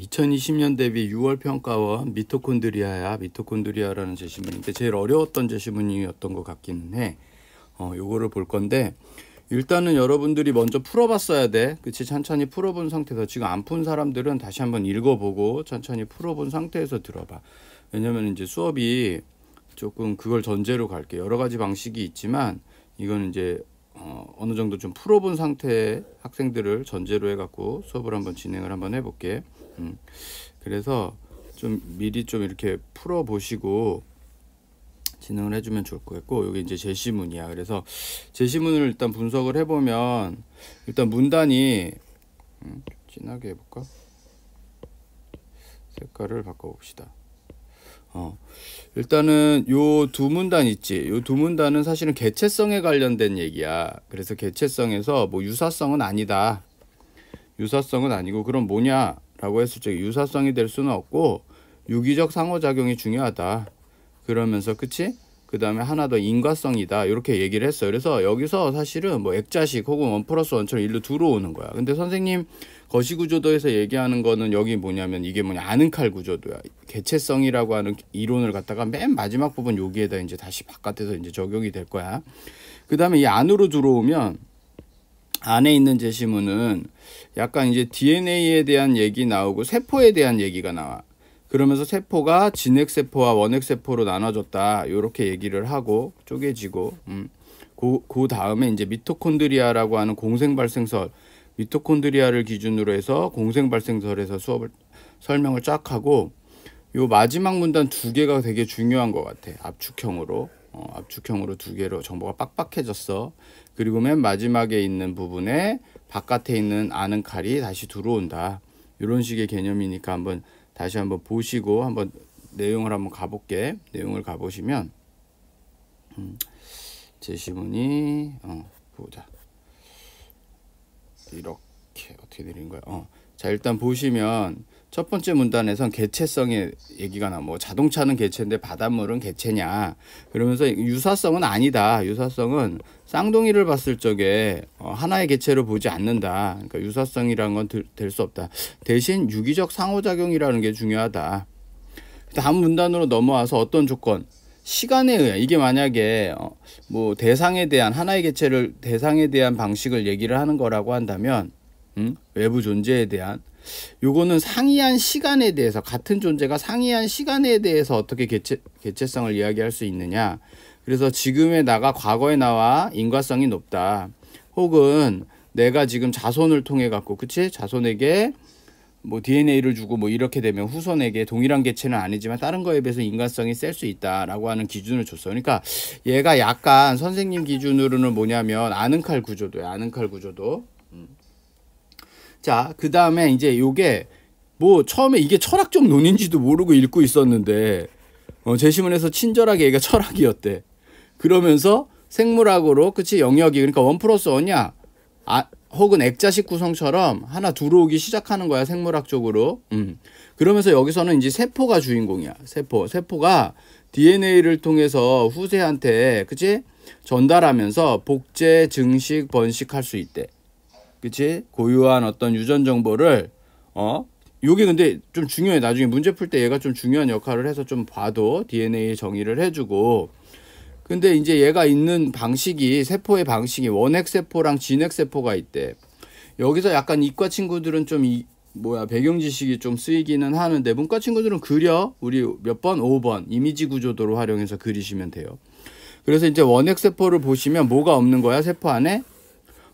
2020년 대비 6월 평가원 미토콘드리아야. 미토콘드리아라는 제시문인데 제일 어려웠던 제시문이었던 것 같기는 해. 요거를 볼 건데 일단은 여러분들이 먼저 풀어봤어야 돼. 그치? 천천히 풀어본 상태에서 지금 안 푼 사람들은 다시 한번 읽어보고 천천히 풀어본 상태에서 들어봐. 왜냐면 이제 수업이 조금 그걸 전제로 갈게. 여러 가지 방식이 있지만 이거는 이제 어느 정도 좀 풀어본 상태의 학생들을 전제로 해갖고 수업을 한번 진행을 한번 해볼게. 그래서 좀 미리 좀 이렇게 풀어보시고 진행을 해주면 좋을 것 같고, 여기 이제 제시문이야. 그래서 제시문을 일단 분석을 해보면 일단 문단이 진하게 해볼까? 색깔을 바꿔봅시다. 일단은 요 두 문단 있지. 요 두 문단은 사실은 개체성에 관련된 얘기야. 그래서 개체성에서 뭐 유사성은 아니다. 유사성은 아니고 그럼 뭐냐? 라고 했을 때 유사성이 될 수는 없고 유기적 상호작용이 중요하다. 그러면서 그치? 그 다음에 하나 더 인과성이다. 이렇게 얘기를 했어요. 그래서 여기서 사실은 뭐 액자식 혹은 1+1처럼 일로 들어오는 거야. 근데 선생님 거시구조도에서 얘기하는 거는 여기 뭐냐면 이게 뭐냐 아는칼 구조도야. 개체성이라고 하는 이론을 갖다가 맨 마지막 부분 여기에다 이제 다시 바깥에서 이제 적용이 될 거야. 그 다음에 이 안으로 들어오면 안에 있는 제시문은 약간 이제 DNA에 대한 얘기 나오고 세포에 대한 얘기가 나와. 그러면서 세포가 진핵세포와 원핵세포로 나눠졌다. 이렇게 얘기를 하고 쪼개지고 그 다음에 이제 미토콘드리아라고 하는 공생발생설, 미토콘드리아를 기준으로 해서 공생발생설에서 수업을 설명을 쫙 하고 요 마지막 문단 두 개가 되게 중요한 것 같아. 압축형으로 압축형으로 두 개로 정보가 빡빡해졌어. 그리고 맨 마지막에 있는 부분에 바깥에 있는 아는 칼이 다시 들어온다. 이런 식의 개념이니까 한번 다시 한번 보시고 한번 내용을 한번 가볼게. 내용을 가보시면 제시문이 보자. 이렇게 어떻게 내린 거야? 자 일단 보시면 첫 번째 문단에선 개체성의 얘기가 나와. 뭐 자동차는 개체인데 바닷물은 개체냐? 그러면서 유사성은 아니다. 유사성은 쌍둥이를 봤을 적에 하나의 개체로 보지 않는다. 그러니까 유사성이라는 건 될 수 없다. 대신 유기적 상호작용이라는 게 중요하다. 다음 문단으로 넘어와서 어떤 조건? 시간에 의해 이게 만약에 뭐 대상에 대한 하나의 개체를 대상에 대한 방식을 얘기를 하는 거라고 한다면 외부 존재에 대한 요거는 상이한 시간에 대해서 같은 존재가 상이한 시간에 대해서 어떻게 개체성을 이야기할 수 있느냐. 그래서 지금의 나가 과거의 나와 인과성이 높다. 혹은 내가 지금 자손을 통해 갖고 그치? 자손에게 뭐 DNA를 주고 뭐 이렇게 되면 후손에게 동일한 개체는 아니지만 다른 거에 비해서 인간성이 셀 수 있다라고 하는 기준을 줬어. 그러니까 얘가 약간 선생님 기준으로는 뭐냐면 아는칼 구조도야. 아는칼 구조도. 자, 그 다음에 이제 요게 뭐 처음에 이게 철학적 논인지도 모르고 읽고 있었는데 제시문에서 친절하게 얘가 철학이었대. 그러면서 생물학으로 그치 영역이 그러니까 1+1냐 혹은 액자식 구성처럼 하나 들어오기 시작하는 거야 생물학 쪽으로. 그러면서 여기서는 이제 세포가 주인공이야. 세포가 DNA를 통해서 후세한테 그치 전달하면서 복제, 증식, 번식할 수 있대. 그치? 고유한 어떤 유전 정보를 요게 근데 좀 중요해. 나중에 문제 풀 때 얘가 좀 중요한 역할을 해서 좀 봐도 DNA 정의를 해주고. 근데 이제 얘가 있는 방식이 세포의 방식이 원핵세포랑 진핵세포가 있대. 여기서 약간 이과 친구들은 좀 배경 지식이 좀 쓰이기는 하는데 문과 친구들은 그려. 우리 몇 번? 5번 이미지 구조도로 활용해서 그리시면 돼요. 그래서 이제 원핵세포를 보시면 뭐가 없는 거야 세포 안에?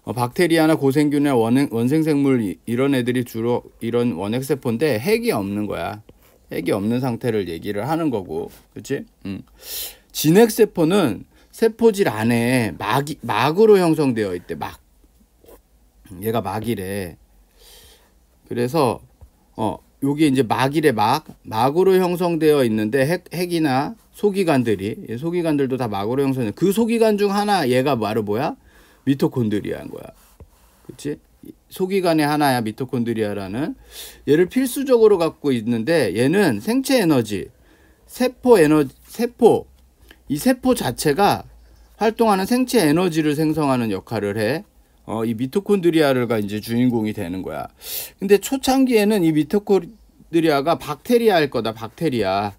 박테리아나 고생균이나 원생생물 이런 애들이 주로 이런 원핵세포인데 핵이 없는 거야. 핵이 없는 상태를 얘기를 하는 거고. 그치? 진핵세포는 세포질 안에 막으로 형성되어 있대. 막. 얘가 막이래. 그래서 요게 이제 막이래. 막으로 형성되어 있는데 핵이나 소기관들도 다 막으로 형성돼. 그 소기관 중 하나 얘가 바로 뭐야? 미토콘드리아인 거야. 그치? 소기관의 하나야 미토콘드리아라는. 얘를 필수적으로 갖고 있는데 얘는 생체 에너지, 이 세포 자체가 활동하는 생체 에너지를 생성하는 역할을 해. 이 미토콘드리아가 이제 주인공이 되는 거야. 근데 초창기에는 이 미토콘드리아가 박테리아일 거다. 박테리아.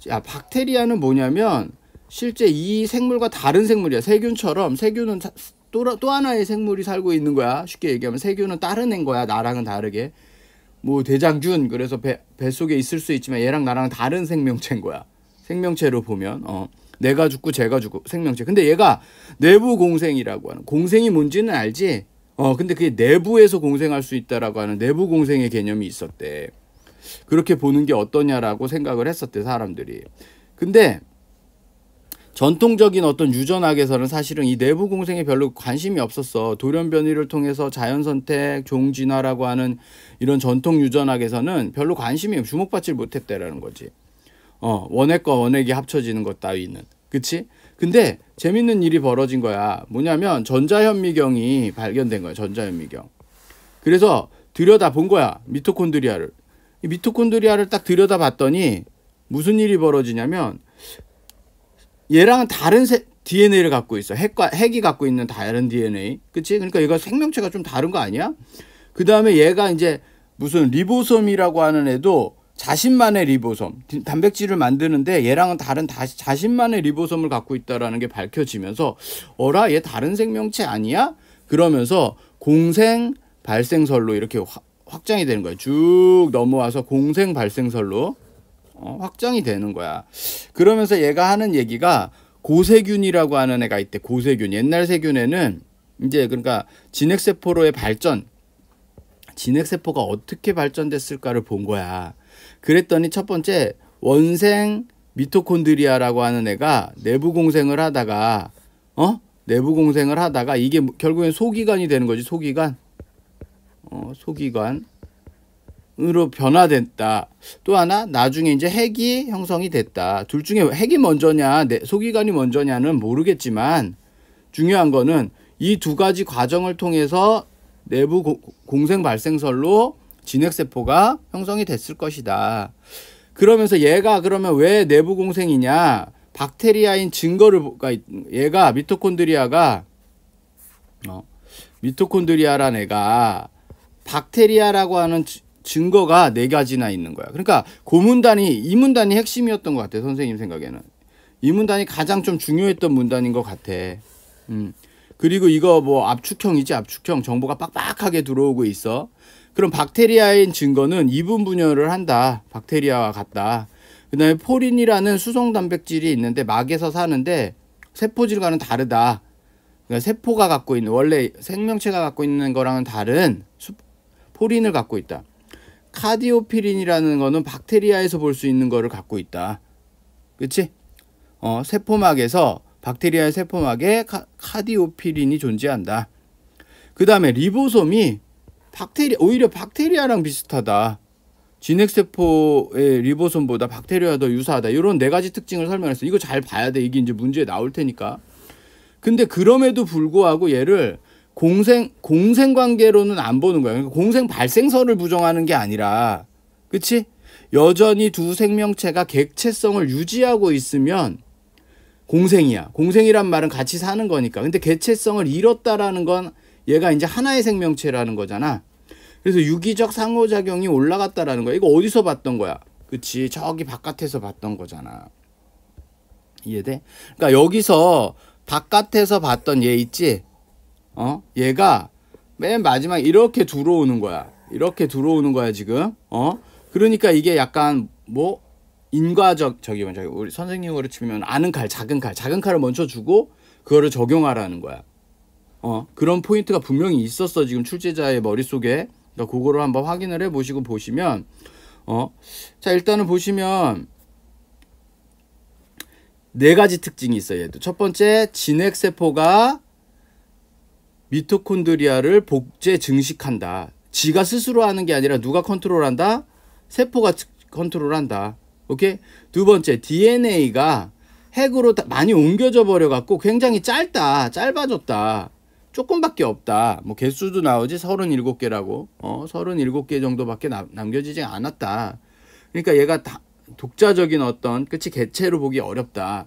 야, 박테리아는 뭐냐면 실제 이 생물과 다른 생물이야. 세균처럼 세균은 또 하나의 생물이 살고 있는 거야. 쉽게 얘기하면 세균은 다른 애인 거야. 나랑은 다르게. 뭐 대장균 그래서 뱃속에 있을 수 있지만 얘랑 나랑 다른 생명체인 거야. 생명체로 보면 내가 죽고 쟤가 죽고 생명체. 근데 얘가 내부 공생이라고 하는, 공생이 뭔지는 알지? 근데 그게 내부에서 공생할 수 있다라고 하는 내부 공생의 개념이 있었대. 그렇게 보는 게 어떠냐라고 생각을 했었대, 사람들이. 근데 전통적인 어떤 유전학에서는 사실은 이 내부 공생에 별로 관심이 없었어. 돌연 변이를 통해서 자연 선택, 종 진화라고 하는 이런 전통 유전학에서는 별로 관심이 주목받지 못했다라는 거지. 원액과 원액이 합쳐지는 것 따위는. 그치? 근데 재밌는 일이 벌어진 거야. 뭐냐면 전자현미경이 발견된 거야. 전자현미경. 그래서 들여다 본 거야. 미토콘드리아를. 이 미토콘드리아를 딱 들여다 봤더니 무슨 일이 벌어지냐면 얘랑은 다른 DNA를 갖고 있어. 핵이 갖고 있는 다른 DNA. 그치? 그러니까 얘가 생명체가 좀 다른 거 아니야? 그 다음에 얘가 이제 무슨 리보솜이라고 하는 애도 자신만의 리보솜, 단백질을 만드는데 얘랑은 다른 자신만의 리보솜을 갖고 있다라는 게 밝혀지면서 어라, 얘 다른 생명체 아니야? 그러면서 공생 발생설로 이렇게 확장이 되는 거야. 쭉 넘어와서 공생 발생설로 확장이 되는 거야. 그러면서 얘가 하는 얘기가 고세균이라고 하는 애가 있대. 고세균. 옛날 세균에는 이제 그러니까 진핵세포로의 발전, 진핵세포가 어떻게 발전됐을까를 본 거야. 그랬더니 첫 번째 원생 미토콘드리아라고 하는 애가 내부 공생을 하다가 내부 공생을 하다가 이게 결국엔 소기관이 되는 거지. 소기관. 소기관으로 변화됐다. 또 하나 나중에 이제 핵이 형성이 됐다. 둘 중에 핵이 먼저냐 소기관이 먼저냐는 모르겠지만 중요한 거는 이 두 가지 과정을 통해서 내부 공생 발생설로 진핵세포가 형성이 됐을 것이다. 그러면서 얘가 그러면 왜 내부 공생이냐? 박테리아인 증거를 얘가 미토콘드리아가 미토콘드리아란 애가 박테리아라고 하는 증거가 4가지나 있는 거야. 그러니까 이 문단이 핵심이었던 것 같아. 선생님 생각에는 이 문단이 가장 좀 중요했던 문단인 것 같아. 그리고 이거 뭐 압축형이지. 압축형 정보가 빡빡하게 들어오고 있어. 그럼 박테리아인 증거는 이분 분열을 한다. 박테리아와 같다. 그 다음에 포린이라는 수성 단백질이 있는데 막에서 사는데 세포질과는 다르다. 그러니까 세포가 갖고 있는 원래 생명체가 갖고 있는 거랑은 다른 포린을 갖고 있다. 카디오피린이라는 거는 박테리아에서 볼 수 있는 거를 갖고 있다. 그치? 세포막에서 박테리아의 세포막에 카디오피린이 존재한다. 그 다음에 리보솜이 오히려 박테리아랑 비슷하다. 진핵세포의 리보솜보다 박테리아가 더 유사하다. 이런 4가지 특징을 설명했어. 이거 잘 봐야 돼. 이게 이제 문제에 나올 테니까. 근데 그럼에도 불구하고 얘를 공생 관계로는 안 보는 거야. 그러니까 공생 발생설을 부정하는 게 아니라, 그치? 여전히 두 생명체가 객체성을 유지하고 있으면 공생이야. 공생이란 말은 같이 사는 거니까. 근데 객체성을 잃었다라는 건 얘가 이제 하나의 생명체라는 거잖아. 그래서 유기적 상호작용이 올라갔다라는 거야. 이거 어디서 봤던 거야? 그치? 저기 바깥에서 봤던 거잖아. 이해돼? 그러니까 여기서 바깥에서 봤던 얘 있지? 얘가 맨 마지막 이렇게 들어오는 거야. 이렇게 들어오는 거야, 지금. 그러니까 이게 약간 뭐 인과적 우리 선생님으로 치면 아는 칼, 작은 칼을 먼저 주고 그거를 적용하라는 거야. 그런 포인트가 분명히 있었어, 지금 출제자의 머릿속에. 그러니까 그거를 한번 확인을 해 보시고 보시면 자, 일단은 보시면 4가지 특징이 있어요. 얘도. 첫 번째, 진핵세포가 미토콘드리아를 복제 증식한다. 지가 스스로 하는 게 아니라 누가 컨트롤한다? 세포가 컨트롤한다. 오케이? 두 번째, DNA가 핵으로 많이 옮겨져 버려 갖고 굉장히 짧아졌다. 조금밖에 없다. 뭐 개수도 나오지 37개라고. 37개 정도밖에 남겨지지 않았다. 그러니까 얘가 독자적인 어떤 개체로 보기 어렵다.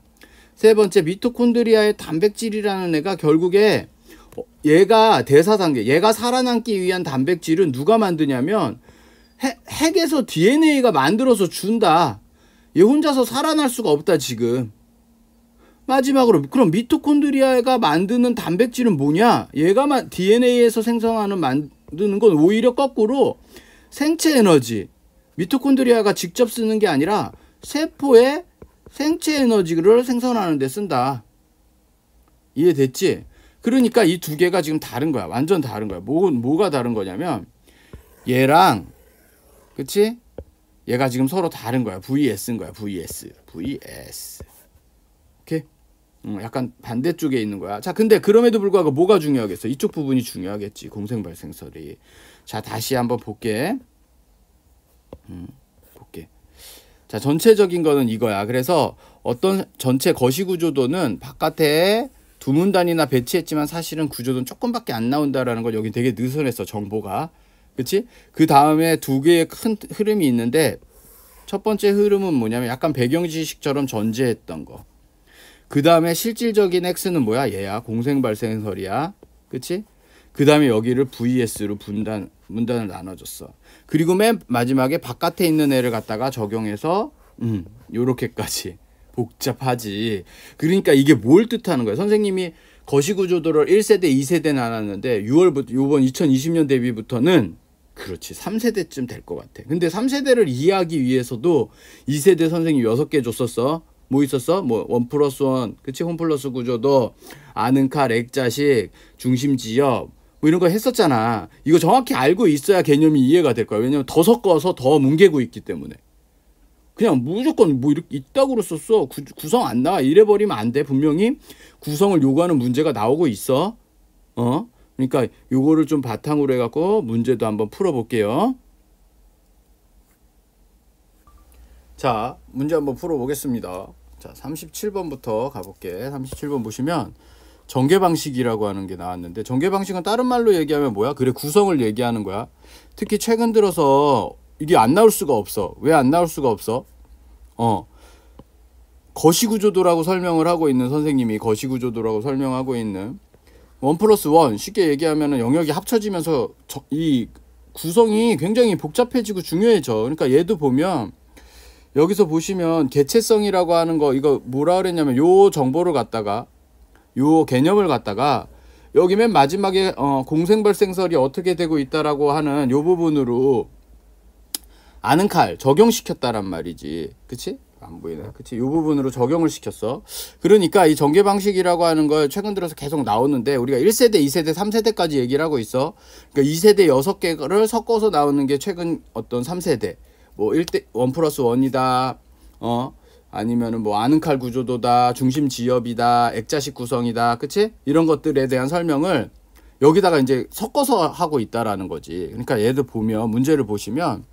세 번째, 미토콘드리아의 단백질이라는 애가 결국에 얘가 대사 단계, 얘가 살아남기 위한 단백질은 누가 만드냐면 핵에서 DNA가 만들어서 준다. 얘 혼자서 살아날 수가 없다 지금. 마지막으로 그럼 미토콘드리아가 만드는 단백질은 뭐냐? 얘가 DNA에서 만드는 건 오히려 거꾸로 생체 에너지. 미토콘드리아가 직접 쓰는 게 아니라 세포의 생체 에너지를 생성하는 데 쓴다. 이해됐지? 그러니까 이 두 개가 지금 다른 거야. 완전 다른 거야. 뭐가 다른 거냐면 얘랑 그치? 얘가 지금 서로 다른 거야. VS인 거야. VS. 오케이? 약간 반대쪽에 있는 거야. 자, 근데 그럼에도 불구하고 뭐가 중요하겠어? 이쪽 부분이 중요하겠지. 공생발생설이. 자, 다시 한번 볼게. 자, 전체적인 거는 이거야. 그래서 어떤 전체 거시구조도는 바깥에 두 문단이나 배치했지만 사실은 구조도는 조금밖에 안 나온다라는 걸 여기 되게 느슨했어. 정보가. 그치? 그 다음에 두 개의 큰 흐름이 있는데 첫 번째 흐름은 뭐냐면 약간 배경지식처럼 전제했던 거. 그 다음에 실질적인 X는 뭐야? 얘야. 공생발생설이야. 그치? 그 다음에 여기를 VS로 문단을 나눠줬어. 그리고 맨 마지막에 바깥에 있는 애를 갖다가 적용해서 요렇게까지. 복잡하지. 그러니까 이게 뭘 뜻하는 거야? 선생님이 거시구조도를 1세대, 2세대 나눴는데 6월부터 요번 2020년 대비부터는 그렇지 3세대쯤 될 것 같아. 근데 3세대를 이해하기 위해서도 2세대 선생님 6개 줬었어. 뭐 있었어? 뭐 1+1, 그치? 홈플러스 구조도, 아는 칼, 액자식, 중심지역 뭐 이런 거 했었잖아. 이거 정확히 알고 있어야 개념이 이해가 될 거야. 왜냐면 더 섞어서 더 뭉개고 있기 때문에. 그냥 무조건 뭐 이렇게 이따구로 썼어. 구성 안 나와. 이래버리면 안 돼. 분명히 구성을 요구하는 문제가 나오고 있어. 그러니까 요거를 좀 바탕으로 해갖고 문제도 한번 풀어볼게요. 자, 문제 한번 풀어보겠습니다. 자, 37번부터 가볼게. 37번 보시면 전개 방식이라고 하는 게 나왔는데, 전개 방식은 다른 말로 얘기하면 뭐야? 그래, 구성을 얘기하는 거야. 특히 최근 들어서 이게 안 나올 수가 없어. 왜 안 나올 수가 없어? 거시구조도라고 설명을 하고 있는 선생님이 거시구조도라고 설명하고 있는 1+1 쉽게 얘기하면 영역이 합쳐지면서 이 구성이 굉장히 복잡해지고 중요해져. 그러니까 얘도 보면 여기서 보시면 개체성이라고 하는 거 이거 뭐라 그랬냐면 요 정보를 갖다가 요 개념을 갖다가 여기 맨 마지막에 공생발생설이 어떻게 되고 있다라고 하는 요 부분으로 아는 칼 적용시켰다란 말이지. 그치? 안 보이네. 그치? 요 부분으로 적용을 시켰어. 그러니까 이 전개 방식이라고 하는 걸 최근 들어서 계속 나오는데 우리가 1세대, 2세대, 3세대까지 얘기를 하고 있어. 그러니까 2세대 6개를 섞어서 나오는 게 최근 어떤 3세대. 뭐 1+1이다. 아니면은 뭐 아는 칼 구조도다. 중심 지엽이다. 액자식 구성이다. 그치? 이런 것들에 대한 설명을 여기다가 이제 섞어서 하고 있다라는 거지. 그러니까 얘도 보면 문제를 보시면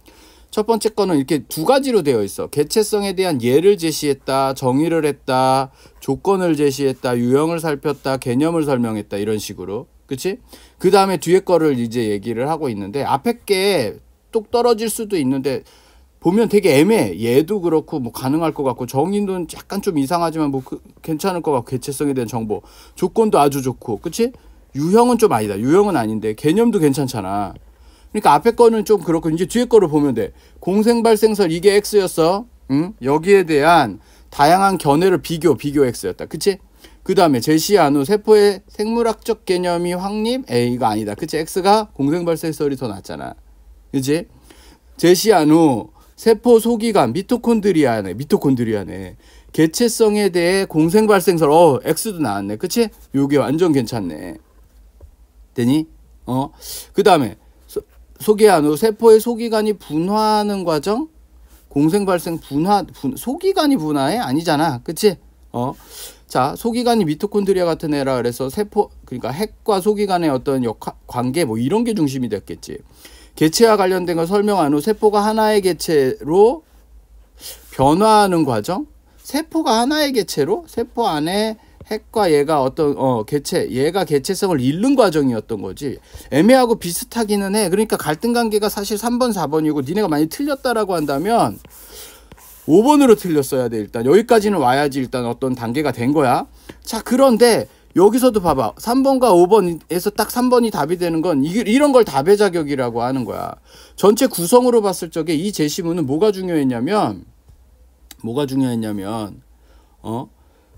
첫 번째 거는 이렇게 두 가지로 되어 있어. 개체성에 대한 예를 제시했다, 정의를 했다, 조건을 제시했다, 유형을 살폈다, 개념을 설명했다, 이런 식으로. 그치? 그 다음에 뒤에 거를 이제 얘기를 하고 있는데 앞에 게 뚝 떨어질 수도 있는데 보면 되게 애매해. 얘도 그렇고 뭐 가능할 것 같고 정의는 약간 좀 이상하지만 뭐 괜찮을 것 같고 개체성에 대한 정보. 조건도 아주 좋고. 그치? 유형은 좀 아니다. 유형은 아닌데 개념도 괜찮잖아. 그러니까 앞에 거는 좀 그렇고 이제 뒤에 거를 보면 돼. 공생발생설 이게 X였어. 응? 여기에 대한 다양한 견해를 비교 X였다. 그치? 그 다음에 제시한 후 세포의 생물학적 개념이 확립 A가 아니다. 그치? X가 공생발생설이 더 낫잖아. 그치? 제시한 후 세포 소기관 미토콘드리아네. 개체성에 대해 공생발생설 X도 나왔네. 그치? 요게 완전 괜찮네. 되니? 그 다음에 소개한 후 세포의 소기관이 분화하는 과정? 공생발생 소기관이 분화해? 아니잖아. 그치? 자, 소기관이 미토콘드리아 같은 애라 그래서 세포, 그러니까 핵과 소기관의 어떤 관계 뭐 이런 게 중심이 됐겠지. 개체와 관련된 걸 설명한 후 세포가 하나의 개체로 변화하는 과정? 세포가 하나의 개체로? 세포 안에 핵과 얘가 어떤 얘가 개체성을 잃는 과정이었던 거지. 애매하고 비슷하기는 해. 그러니까 갈등관계가 사실 3번 4번이고 니네가 많이 틀렸다라고 한다면 5번으로 틀렸어야 돼. 일단 여기까지는 와야지 일단 어떤 단계가 된 거야. 자, 그런데 여기서도 봐봐. 3번과 5번에서 딱 3번이 답이 되는 건 이런 걸 답의 자격이라고 하는 거야. 전체 구성으로 봤을 적에 이 제시문은 뭐가 중요했냐면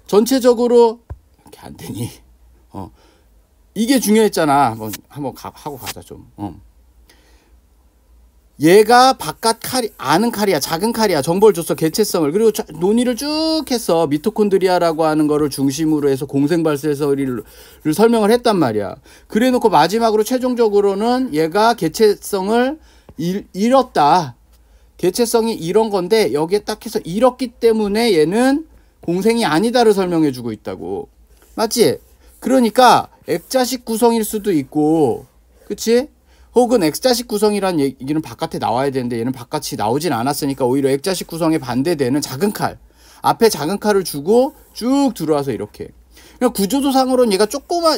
전체적으로 이렇게 안 되니 이게 중요했잖아. 한번 하고 가자 좀. 얘가 바깥 아는 칼이야. 작은 칼이야. 정보를 줬어. 개체성을. 그리고 논의를 쭉 해서 미토콘드리아라고 하는 거를 중심으로 해서 공생발생설을 설명을 했단 말이야. 그래 놓고 마지막으로 최종적으로는 얘가 개체성을 잃었다. 개체성이 이런 건데 여기에 딱 해서 잃었기 때문에 얘는 공생이 아니다를 설명해 주고 있다고. 맞지? 그러니까 액자식 구성일 수도 있고, 그치? 혹은 X자식 구성이란 얘기는 바깥에 나와야 되는데 얘는 바깥이 나오진 않았으니까 오히려 X자식 구성에 반대되는 작은 칼, 앞에 작은 칼을 주고 쭉 들어와서 이렇게. 그러니까 구조도상으로는 얘가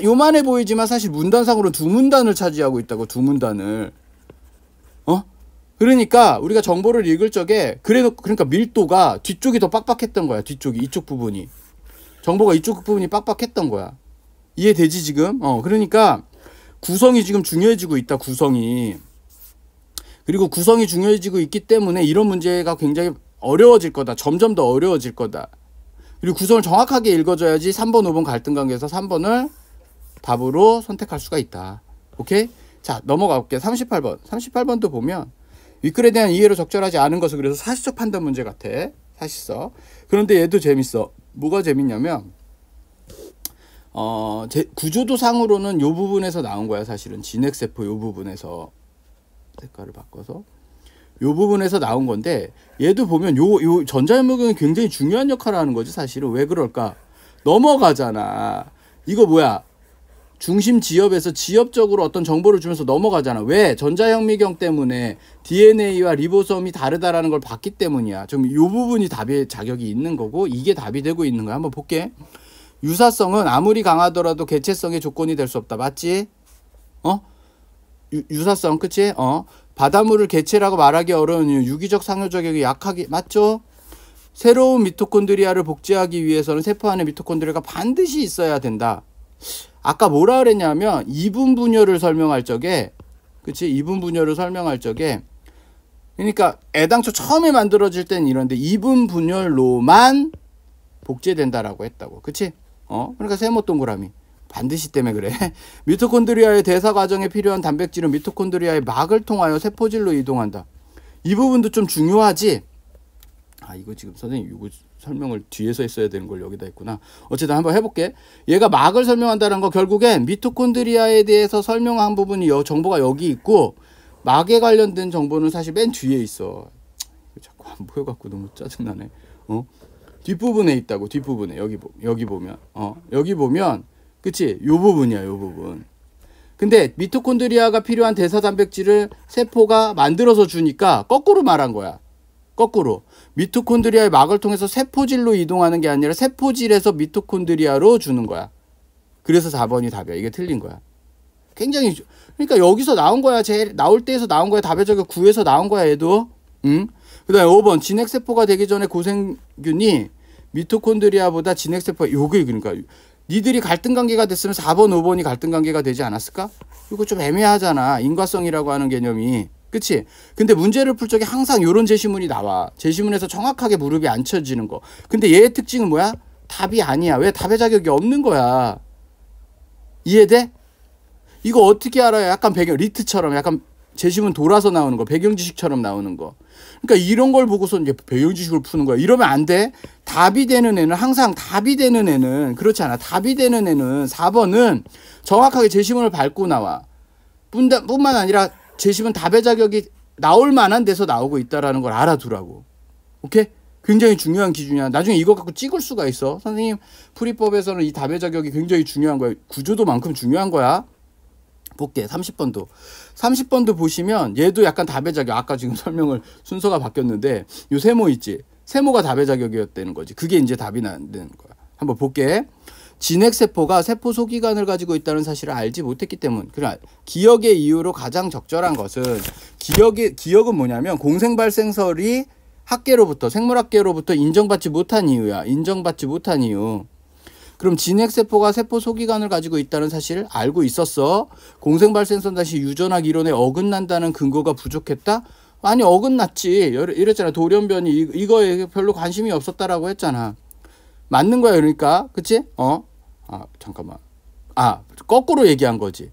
요만해 보이지만 사실 문단상으로는 두 문단을 차지하고 있다고. 두 문단을. 그러니까 우리가 정보를 읽을 적에 그러니까 밀도가 뒤쪽이 더 빡빡했던 거야. 이쪽 부분이. 정보가 이쪽 부분이 빡빡했던 거야. 이해되지 지금? 그러니까 구성이 지금 중요해지고 있다. 구성이. 그리고 구성이 중요해지고 있기 때문에 이런 문제가 굉장히 어려워질 거다. 점점 더 어려워질 거다. 그리고 구성을 정확하게 읽어줘야지 3번, 5번 갈등 관계에서 3번을 답으로 선택할 수가 있다. 오케이? 자, 넘어가 볼게요. 38번. 38번도 보면 윗글에 대한 이해로 적절하지 않은 것은 그래서 사실적 판단 문제 같아. 사실서. 그런데 얘도 재밌어. 뭐가 재밌냐면 구조도상으로는 요 부분에서 나온 거야. 사실은 진핵세포 요 부분에서 색깔을 바꿔서 요 부분에서 나온 건데 얘도 보면 요 전자현미경이 굉장히 중요한 역할을 하는 거지. 사실은 왜 그럴까? 넘어가잖아. 이거 뭐야? 중심 지엽에서 지엽적으로 어떤 정보를 주면서 넘어가잖아. 왜? 전자현미경 때문에 DNA와 리보솜이 다르다라는 걸 봤기 때문이야. 좀 요 부분이 답의 자격이 있는 거고 이게 답이 되고 있는 거야. 한번 볼게. 유사성은 아무리 강하더라도 개체성의 조건이 될 수 없다. 맞지? 유사성, 그치? 바닷물을 개체라고 말하기 어려운 이유, 유기적 상호작용이 약하기, 맞죠? 새로운 미토콘드리아를 복제하기 위해서는 세포 안에 미토콘드리아가 반드시 있어야 된다. 아까 뭐라 그랬냐면 이분 분열을 설명할 적에, 그치? 이분 분열을 설명할 적에, 그러니까 애당초 처음에 만들어질 땐 이런데 이분 분열로만 복제된다라고 했다고. 그치? 그러니까 세모 동그라미. 반드시 때문에 그래. 미토콘드리아의 대사 과정에 필요한 단백질은 미토콘드리아의 막을 통하여 세포질로 이동한다. 이 부분도 좀 중요하지? 이거 지금 선생님 이거 설명을 뒤에서 했어야 되는 걸 여기다 했구나. 어쨌든 한번 해볼게. 얘가 막을 설명한다는 거 결국엔 미토콘드리아에 대해서 설명한 부분이 정보가 여기 있고 막에 관련된 정보는 사실 맨 뒤에 있어. 자꾸 안 보여갖고 너무 짜증나네. 뒷부분에 있다고. 뒷부분에 여기 보면 여기 보면 그치? 요 부분이야. 요 부분. 근데 미토콘드리아가 필요한 대사 단백질을 세포가 만들어서 주니까 거꾸로 말한 거야. 거꾸로. 미토콘드리아의 막을 통해서 세포질로 이동하는 게 아니라 세포질에서 미토콘드리아로 주는 거야. 그래서 4번이 답이야. 이게 틀린 거야. 굉장히 그러니까 여기서 나온 거야. 제일 나올 때에서 나온 거야. 답의 저격 9에서 나온 거야. 얘도. 응? 그 다음에 5번 진핵세포가 되기 전에 고생균이 미토콘드리아보다 진핵세포가 요게 그러니까 니들이 갈등관계가 됐으면 4번 5번이 갈등관계가 되지 않았을까? 이거 좀 애매하잖아. 인과성이라고 하는 개념이. 그치? 근데 문제를 풀 적에 항상 요런 제시문이 나와. 제시문에서 정확하게 무릎이 안 쳐지는 거. 근데 얘의 특징은 뭐야? 답이 아니야. 왜? 답의 자격이 없는 거야. 이해돼? 이거 어떻게 알아요? 약간 리트처럼 약간 제시문 돌아서 나오는 거. 배경지식처럼 나오는 거. 그러니까 이런 걸 보고서 이제 배경지식을 푸는 거야. 이러면 안 돼. 답이 되는 애는 항상 답이 되는 애는 그렇지 않아. 답이 되는 애는 4번은 정확하게 제시문을 밟고 나와. 뿐만 아니라 제시문 답의 자격이 나올 만한 데서 나오고 있다라는 걸 알아두라고. 오케이? 굉장히 중요한 기준이야. 나중에 이거 갖고 찍을 수가 있어. 선생님 풀이법에서는 이 답의 자격이 굉장히 중요한 거야. 구조도만큼 중요한 거야. 볼게. 30번도. 30번도 보시면 얘도 약간 답의 자격. 아까 지금 설명을 순서가 바뀌었는데 요 세모 있지. 세모가 답의 자격이었다는 거지. 그게 이제 답이 나는 거야. 한번 볼게. 진핵세포가 세포 소기관을 가지고 있다는 사실을 알지 못했기 때문. 그러나 기억의 이유로 가장 적절한 것은 기억은 뭐냐면 공생발생설이 학계로부터 생물학계로부터 인정받지 못한 이유야. 인정받지 못한 이유. 그럼 진핵세포가 세포 소기관을 가지고 있다는 사실을 알고 있었어. 공생발생선 다시 유전학 이론에 어긋난다는 근거가 부족했다? 아니 어긋났지. 이랬잖아. 돌연변이 이거에 별로 관심이 없었다라고 했잖아. 맞는 거야. 그러니까 그치? 잠깐만. 거꾸로 얘기한 거지.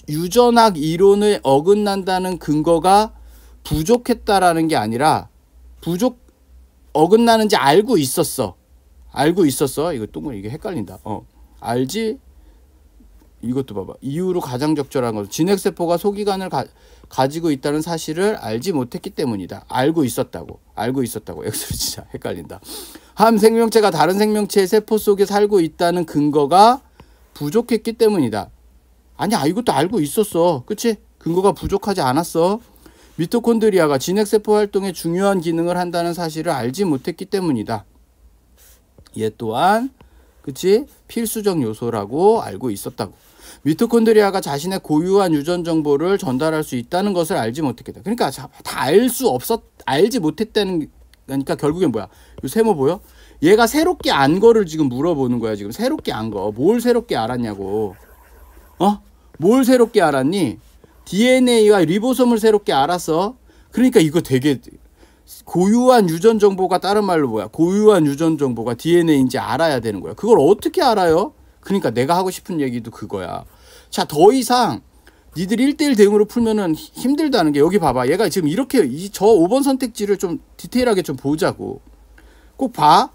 유전학 이론에 어긋난다는 근거가 부족했다라는 게 아니라 어긋나는지 알고 있었어. 이거 똥을 이게 헷갈린다. 알지? 이것도 봐봐. 이후로 가장 적절한 것은 진핵세포가 소기관을 가지고 있다는 사실을 알지 못했기 때문이다. 알고 있었다고. 여기서 진짜 헷갈린다. 한 생명체가 다른 생명체의 세포 속에 살고 있다는 근거가 부족했기 때문이다. 아니야, 이것도 알고 있었어. 그치? 근거가 부족하지 않았어. 미토콘드리아가 진핵세포 활동에 중요한 기능을 한다는 사실을 알지 못했기 때문이다. 얘 또한 그치? 필수적 요소라고 알고 있었다고. 미토콘드리아가 자신의 고유한 유전 정보를 전달할 수 있다는 것을 알지 못했겠다. 그러니까 다 알지 못했다는, 그러니까 결국엔 뭐야? 이 세모 보여? 얘가 새롭게 안 거를 지금 물어보는 거야. 지금 새롭게 안 거. 뭘 새롭게 알았냐고. 뭘 새롭게 알았니? DNA와 리보솜을 새롭게 알았어. 그러니까 이거 되게 고유한 유전 정보가 다른 말로 뭐야? 고유한 유전 정보가 DNA인지 알아야 되는 거야. 그걸 어떻게 알아요? 그러니까 내가 하고 싶은 얘기도 그거야. 자, 더 이상 니들 1대1 대응으로 풀면은 힘들다는 게, 여기 봐봐. 얘가 지금 이렇게 저 5번 선택지를 좀 디테일하게 좀 보자고. 꼭 봐.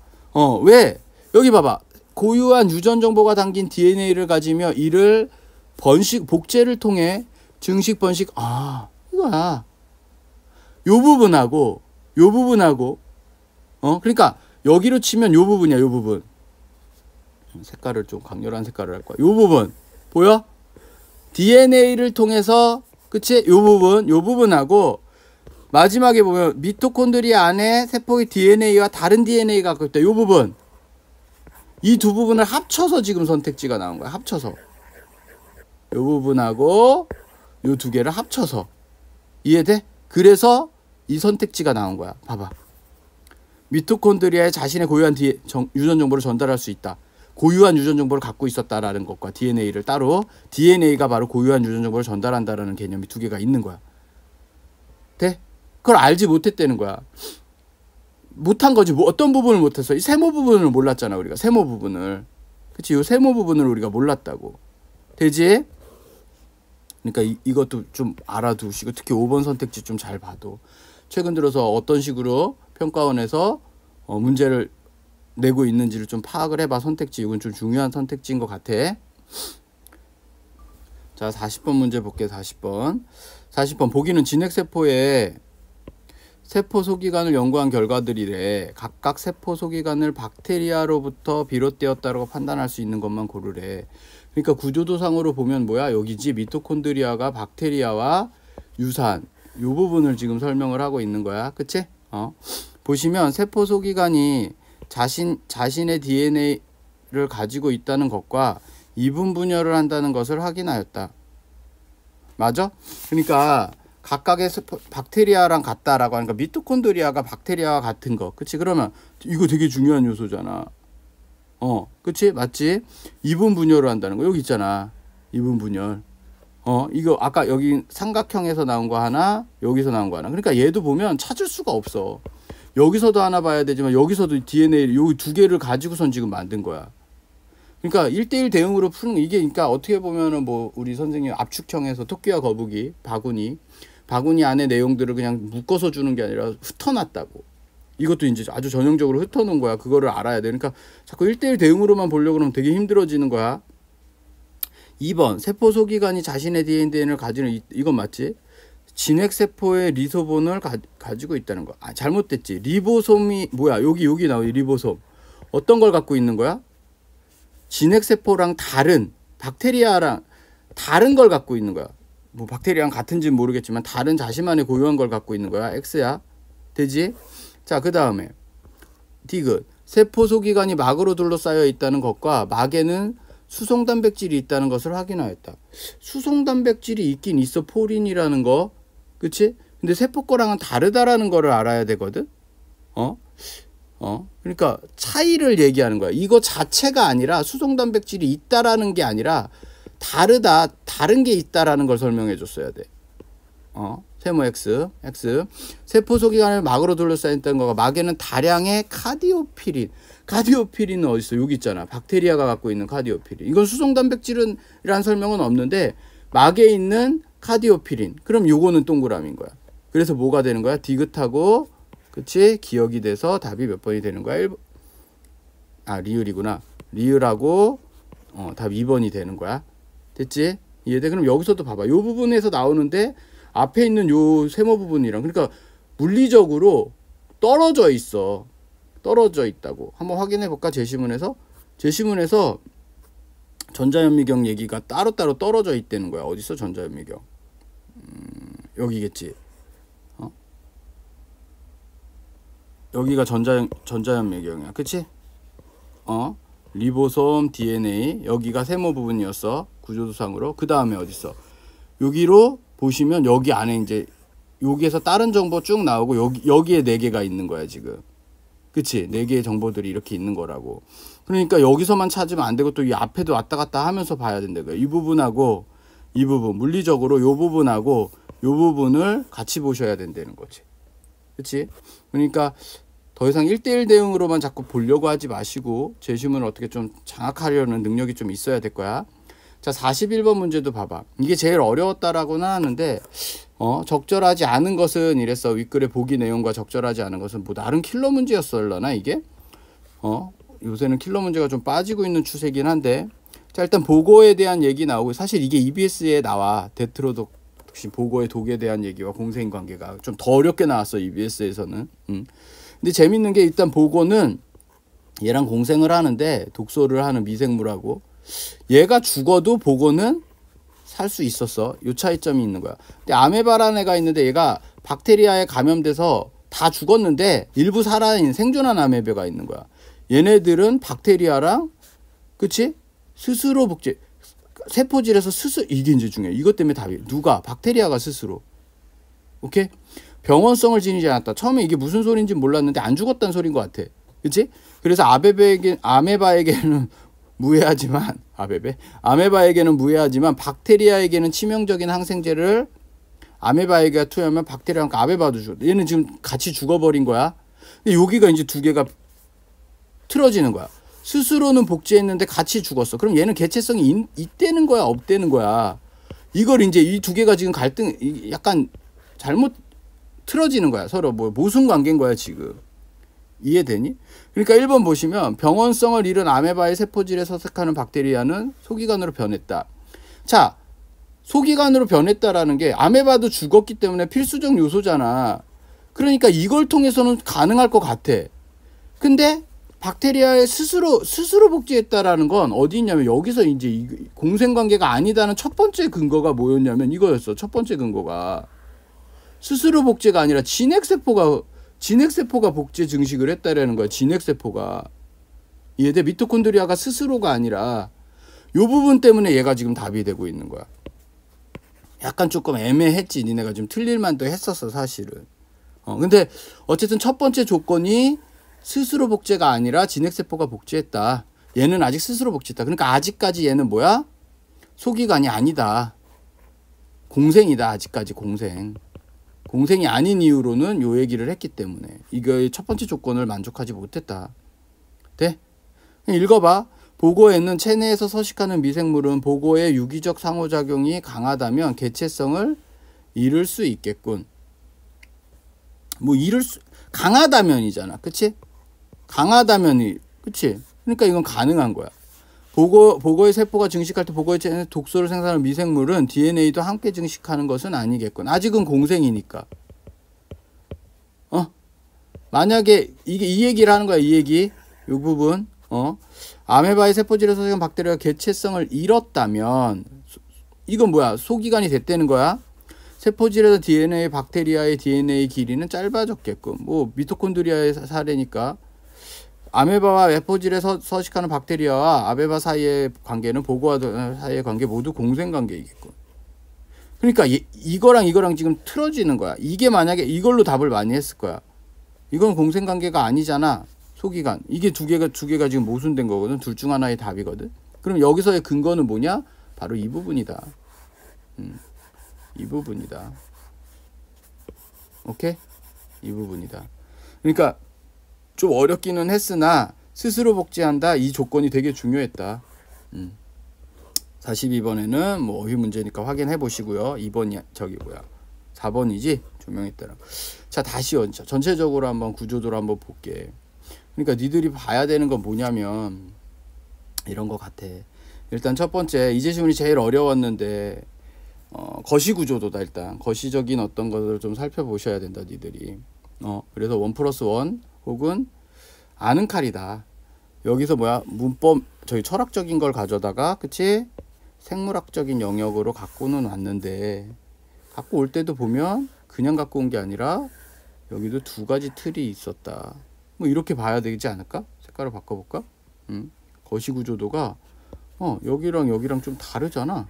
왜? 여기 봐봐. 고유한 유전 정보가 담긴 DNA를 가지며 이를 복제를 통해 증식 번식, 이거야. 요 부분하고 그러니까 여기로 치면 요 부분이야. 요 부분. 색깔을 좀 강렬한 색깔을 할 거야. 요 부분 보여? DNA를 통해서, 그치? 요 부분하고 마지막에 보면 미토콘드리아 안에 세포의 DNA와 다른 DNA가 갖고 있다. 요 부분. 이 두 부분을 합쳐서 지금 선택지가 나온 거야. 합쳐서. 요 부분하고 요 두 개를 합쳐서. 이해돼? 그래서 이 선택지가 나온 거야. 봐봐. 미토콘드리아에 자신의 고유한 유전 정보를 전달할 수 있다. 고유한 유전 정보를 갖고 있었다라는 것과 DNA를 따로, DNA가 바로 고유한 유전 정보를 전달한다라는 개념이 두 개가 있는 거야. 돼? 그걸 알지 못했다는 거야. 못한 거지. 어떤 부분을 못했어? 이 세모 부분을 몰랐잖아, 우리가. 세모 부분을. 그치? 이 세모 부분을 우리가 몰랐다고. 되지? 그러니까 이것도 좀 알아두시고, 특히 5번 선택지 좀 잘 봐도. 최근 들어서 어떤 식으로 평가원에서 문제를 내고 있는지를 좀 파악을 해봐. 선택지. 이건 좀 중요한 선택지인 것 같아. 자, 40번 문제 볼게요. 40번. 보기는 진핵세포의 세포 소기관을 연구한 결과들이래. 각각 세포 소기관을 박테리아로부터 비롯되었다고 판단할 수 있는 것만 고르래. 그러니까 구조도상으로 보면 뭐야? 여기지. 미토콘드리아가 박테리아와 유사한 요 부분을 지금 설명을 하고 있는 거야. 그치? 보시면 세포 소기관이 자신의 DNA를 가지고 있다는 것과 이분 분열을 한다는 것을 확인하였다. 맞아? 그러니까 각각의 박테리아랑 같다라고 하니까 미토콘드리아가 박테리아와 같은 거. 그치? 그러면 이거 되게 중요한 요소잖아. 그치? 맞지? 이분 분열을 한다는 거. 여기 있잖아. 이분 분열. 이거 아까 여기 삼각형에서 나온 거 하나, 여기서 나온 거 하나. 그러니까 얘도 보면 찾을 수가 없어. 여기서도 하나 봐야 되지만 여기서도 DNA 요 두 개를 가지고선 지금 만든 거야. 그러니까 1대1 대응으로 푸는 거. 이게 그러니까 어떻게 보면은 뭐 우리 선생님 압축형에서 토끼와 거북이, 바구니 안에 내용들을 그냥 묶어서 주는 게 아니라 흩어놨다고. 이것도 이제 아주 전형적으로 흩어놓은 거야. 그거를 알아야 돼. 그러니까 자꾸 1대1 대응으로만 보려고 그러면 되게 힘들어지는 거야. 2번. 세포 소기관이 자신의 DNA를 가지는, 이건 맞지? 진핵세포의 리소본을 가지고 있다는 거야. 잘못됐지. 리보솜이 뭐야? 여기 나오지. 리보솜. 어떤 걸 갖고 있는 거야? 진핵세포랑 다른, 박테리아랑 다른 걸 갖고 있는 거야. 뭐 박테리아랑 같은지는 모르겠지만 다른 자신만의 고유한 걸 갖고 있는 거야. X야. 되지? 자, 그 다음에 디귿. 세포 소기관이 막으로 둘러싸여 있다는 것과 막에는 수송 단백질이 있다는 것을 확인하였다. 수송 단백질이 있긴 있어. 포린이라는 거. 그치? 근데 세포 거랑은 다르다라는 거를 알아야 되거든. 그러니까 차이를 얘기하는 거야. 이거 자체가 아니라 수송 단백질이 있다라는 게 아니라 다르다, 다른 게 있다라는 걸 설명해 줬어야 돼. 세모 X. 세포 소기관을 막으로 둘러싸였다는 거가 막에는 다량의 카디오피린은 어디 있어? 여기 있잖아. 박테리아가 갖고 있는 카디오피린. 이건 수송 단백질이라는 설명은 없는데 막에 있는 카디오피린. 그럼 요거는 동그라미인 거야. 그래서 뭐가 되는 거야? 디귿하고 그치? 기억이 돼서 답이 몇 번이 되는 거야? 1번. 리을이구나. 리을하고 답 2번이 되는 거야. 됐지? 이해돼? 그럼 여기서도 봐봐. 요 부분에서 나오는데 앞에 있는 요 세모 부분이랑 그러니까 물리적으로 떨어져 있어. 떨어져 있다고. 한번 확인해 볼까? 제시문에서 전자현미경 얘기가 따로따로 떨어져 있다는 거야. 어디 있어? 전자현미경. 여기겠지. 여기가 전자현미경이야. 그치? 리보솜, DNA 여기가 세모 부분이었어. 구조도상으로. 그 다음에 어디 있어? 여기로 보시면 여기 안에 이제 여기에서 다른 정보 쭉 나오고 여기에 4개가 있는 거야 지금. 그치? 4개의 정보들이 이렇게 있는 거라고. 그러니까 여기서만 찾으면 안 되고 또 이 앞에도 왔다 갔다 하면서 봐야 된다. 이 부분하고 이 부분 물리적으로 요 부분하고 요 부분을 같이 보셔야 된다는 거지. 그치? 그러니까 더 이상 1대1 대응으로만 자꾸 보려고 하지 마시고 제시문을 어떻게 좀 장악하려는 능력이 좀 있어야 될 거야. 자, 41번 문제도 봐봐. 이게 제일 어려웠다라고는 하는데 적절하지 않은 것은 이랬어. 윗글의 보기 내용과 적절하지 않은 것은 뭐 나름 킬러 문제였을려나 이게? 요새는 킬러 문제가 좀 빠지고 있는 추세긴 한데 자, 일단 보고에 대한 얘기 나오고 사실 이게 EBS에 나와. 데트로독신 보고의 독에 대한 얘기와 공생 관계가 좀 더 어렵게 나왔어. EBS에서는. 근데 재밌는 게 일단 보고는 얘랑 공생을 하는데 독소를 하는 미생물하고 얘가 죽어도 보고는 살 수 있었어. 요 차이점이 있는 거야. 근데 아메바라는 애가 있는데 얘가 박테리아에 감염돼서 다 죽었는데 일부 살아있는 생존한 아메바가 있는 거야. 얘네들은 박테리아랑 그치? 스스로 복제 세포질에서 스스로 이게 이제 중요해. 이것 때문에 답이 누가? 박테리아가 스스로. 오케이? 병원성을 지니지 않았다. 처음에 이게 무슨 소리인지 몰랐는데 안 죽었다는 소리인 것 같아. 그치? 그래서 아메바에게는 무해하지만 아메바에게는 무해하지만 박테리아에게는 치명적인 항생제를 아메바에게 투여하면 박테리아랑 아메바도 죽어. 얘는 지금 같이 죽어버린 거야. 근데 여기가 이제 두 개가 틀어지는 거야. 스스로는 복제했는데 같이 죽었어. 그럼 얘는 개체성이 있다는 거야, 없다는 거야. 이걸 이제 이 두 개가 지금 갈등 약간 잘못 틀어지는 거야. 서로 뭐 모순 관계인 거야 지금. 이해되니? 그러니까 1번 보시면 병원성을 잃은 아메바의 세포질에 서식하는 박테리아는 소기관으로 변했다. 자, 소기관으로 변했다라는 게 아메바도 죽었기 때문에 필수적 요소잖아. 그러니까 이걸 통해서는 가능할 것 같아. 근데 박테리아에 스스로 복제했다라는 건 어디 있냐면 여기서 이제 공생관계가 아니다는 첫 번째 근거가 뭐였냐면 이거였어. 첫 번째 근거가 스스로 복제가 아니라 진핵세포가 복제 증식을 했다라는 거야. 진핵세포가. 이해돼? 미토콘드리아가 스스로가 아니라 요 부분 때문에 얘가 지금 답이 되고 있는 거야. 약간 조금 애매했지. 니네가 좀 틀릴 만도 했었어 사실은. 근데 어쨌든 첫 번째 조건이 스스로 복제가 아니라 진핵세포가 복제했다. 얘는 아직 스스로 복제했다. 그러니까 아직까지 얘는 뭐야? 소기관이 아니다. 공생이다. 아직까지 공생이 아닌 이유로는 요 얘기를 했기 때문에 이거 첫 번째 조건을 만족하지 못했다. 돼? 읽어봐. 보고에는 체내에서 서식하는 미생물은 보고의 유기적 상호작용이 강하다면 개체성을 잃을 수 있겠군. 뭐 강하다면이잖아. 그치? 강하다면이 그치? 그러니까 이건 가능한 거야. 보고의 세포가 증식할 때 보고의 체내 독소를 생산하는 미생물은 DNA도 함께 증식하는 것은 아니겠군. 아직은 공생이니까. 만약에 이 얘기를 하는 거야. 이 얘기. 이 부분. 아메바의 세포질에서 생긴 박테리아가 개체성을 잃었다면 이건 뭐야? 소기관이 됐다는 거야. 세포질에서 DNA 박테리아의 DNA 길이는 짧아졌겠군. 뭐 미토콘드리아의 사례니까. 아메바와 세포질에 서식하는 박테리아와 아메바 사이의 관계는 보고와 사이의 관계 모두 공생관계이겠군. 그러니까 이거랑 지금 틀어지는 거야. 이게 만약에 이걸로 답을 많이 했을 거야. 이건 공생관계가 아니잖아. 소기관. 이게 두 개가 지금 모순된 거거든. 둘 중 하나의 답이거든. 그럼 여기서의 근거는 뭐냐? 바로 이 부분이다. 이 부분이다. 오케이? 이 부분이다. 그러니까 좀 어렵기는 했으나 스스로 복제한다. 이 조건이 되게 중요했다. 42번에는 뭐 어휘 문제니까 확인해 보시고요. 2번이 저기 뭐야? 4번이지? 조명했더라. 자, 다시 전체적으로 한번 구조도로 한번 볼게. 그러니까 니들이 봐야 되는 건 뭐냐면 이런 거 같아. 일단 첫 번째 이 제시문이 제일 어려웠는데 거시 구조도다. 일단 거시적인 어떤 것을 좀 살펴보셔야 된다. 니들이. 그래서 1+1 혹은 아는 칼이다. 여기서 뭐야? 문법 저희 철학적인 걸 가져다가 그치? 생물학적인 영역으로 갖고는 왔는데 갖고 올 때도 보면 그냥 갖고 온 게 아니라 여기도 두 가지 틀이 있었다. 뭐 이렇게 봐야 되지 않을까? 색깔을 바꿔볼까? 거시 구조도가 여기랑 여기랑 좀 다르잖아.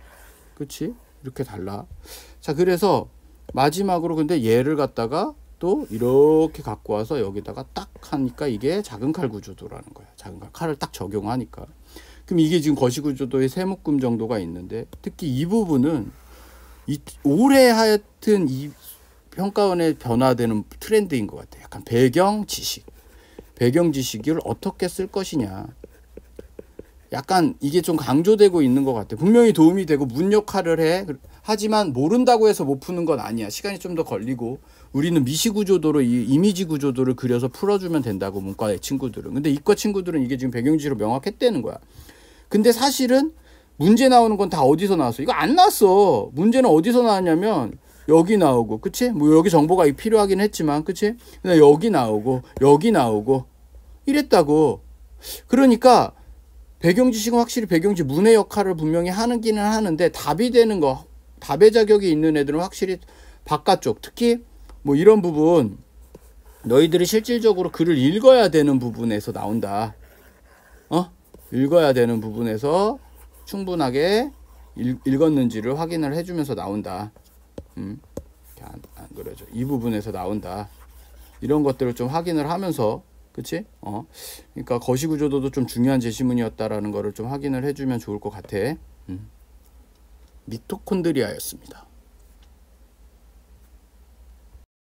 그치? 이렇게 달라. 자, 그래서 마지막으로 근데 얘를 갖다가 또 이렇게 갖고 와서 여기다가 딱 하니까 이게 작은 칼 구조도라는 거야. 작은 칼을 딱 적용하니까. 그럼 이게 지금 거시 구조도의 세 묶음 정도가 있는데 특히 이 부분은 올해 하여튼 이 평가원에 변화되는 트렌드인 것 같아. 약간 배경 지식을 어떻게 쓸 것이냐. 약간 이게 좀 강조되고 있는 것 같아. 분명히 도움이 되고 문 역할을 해. 하지만 모른다고 해서 못 푸는 건 아니야. 시간이 좀 더 걸리고 우리는 미시 구조도로 이 이미지 구조도를 그려서 풀어주면 된다고 문과의 친구들은. 근데 이과 친구들은 이게 지금 배경지로 명확했다는 거야. 근데 사실은 문제 나오는 건 다 어디서 나왔어? 이거 안 나왔어. 문제는 어디서 나왔냐면 여기 나오고, 그치? 뭐 여기 정보가 필요하긴 했지만, 그치? 근데 여기 나오고 이랬다고. 그러니까 배경 지식은 확실히 배경지 문의 역할을 분명히 하기는 하는데 답이 되는 거, 답의 자격이 있는 애들은 확실히 바깥쪽, 특히 뭐 이런 부분 너희들이 실질적으로 글을 읽어야 되는 부분에서 나온다. 읽어야 되는 부분에서 충분하게 읽었는지를 확인을 해주면서 나온다. 안 그러죠. 이 부분에서 나온다. 이런 것들을 좀 확인을 하면서, 그치? 그러니까 거시 구조도도 좀 중요한 제시문이었다라는 거를 좀 확인을 해주면 좋을 것 같아. 미토콘드리아였습니다.